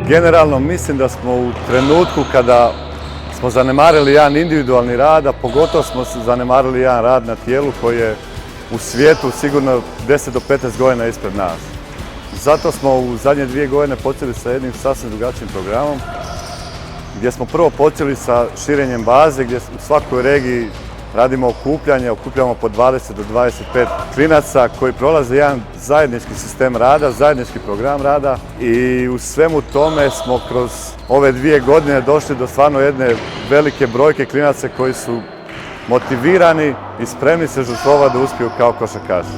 Generalno mislim da smo u trenutku kada smo zanemarili jedan individualni rad, a pogotovo smo zanemarili jedan rad na tijelu koji je u svijetu sigurno 10 do 15 godina ispred nas. Zato smo u zadnje 2 godine počeli sa jednim sasvim drugačijim programom, gdje smo prvo počeli sa širenjem baze, gdje u svakoj regiji radimo okupljanje, okupljamo po 20 do 25 klinaca koji prolaze jedan zajednički sistem rada, zajednički program rada i u svemu tome smo kroz ove 2 godine došli do stvarno jedne velike brojke klinaca koji su motivirani i spremni se žrtvovati da uspiju kao košarkaši.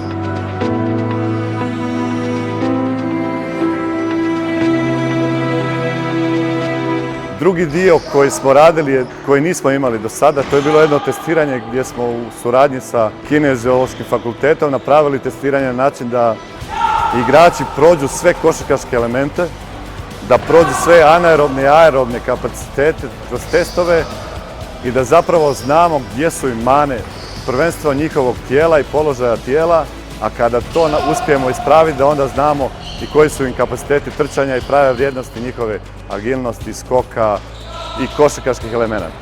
Drugi dio koji smo radili, koji nismo imali do sada, to je bilo jedno testiranje gdje smo u suradnji sa Kineziološkim fakultetom napravili testiranje na način da igrači prođu sve košarkaške elemente, da prođu sve anaerobne i aerobne kapacitete kroz testove i da zapravo znamo gdje su im mane, prvenstveno njihovog tijela i položaja tijela, a kada to uspijemo ispraviti da onda znamo i koji su im kapaciteti trčanja i prave vrijednosti njihove agilnosti, skoka i košarkaških elemenata.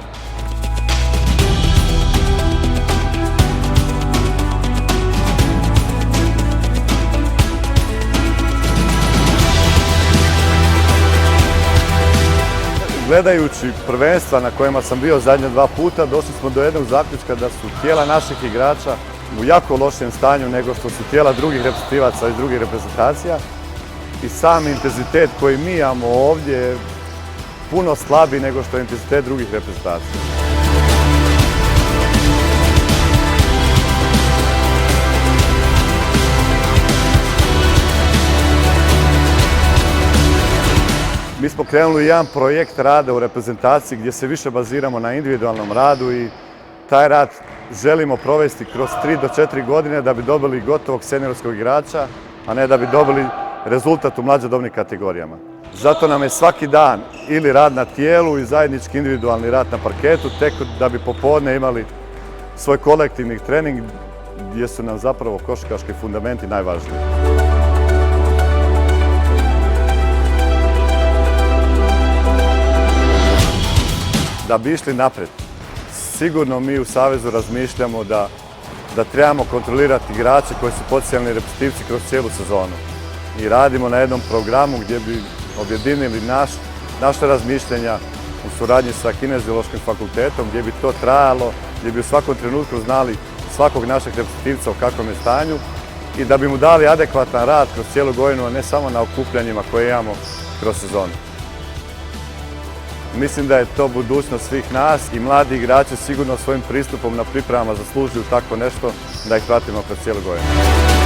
Gledajući prvenstva na kojima sam bio zadnje 2 puta, došli smo do jednog zaključka da su tijela naših igrača u jako lošem stanju nego što su tijela drugih reprezentativaca iz drugih reprezentacija i sam intenzitet koji mi imamo ovdje je puno slabiji nego što je intenzitet drugih reprezentacija. Mi smo krenuli jedan projekt rada u reprezentaciji gdje se više baziramo na individualnom radu i taj rad želimo provesti kroz 3 do 4 godine da bi dobili gotovog seniorskog igrača, a ne da bi dobili rezultat u mlađodobnim kategorijama. Zato nam je svaki dan ili rad na tijelu i zajednički individualni rad na parketu, tek da bi popodne imali svoj kolektivni trening gdje su nam zapravo košarkaški fundamenti najvažniji. Da bi išli naprijed, sigurno mi u Savezu razmišljamo da trebamo kontrolirati igrače koji su potencijalni reprezentativci kroz cijelu sezonu. I radimo na jednom programu gdje bi objedinili naše razmišljanja u suradnji sa Kineziološkim fakultetom, gdje bi to trajalo, gdje bi u svakom trenutku znali svakog našeg reprezentativca u kakvom je stanju i da bi mu dali adekvatan rad kroz cijelu godinu, a ne samo na okupljanjima koje imamo kroz sezonu. Mislim da je to budućnost svih nas i mladi igrači sigurno svojim pristupom na pripremama zaslužuju tako nešto da ih pratimo kroz cijelu godinu.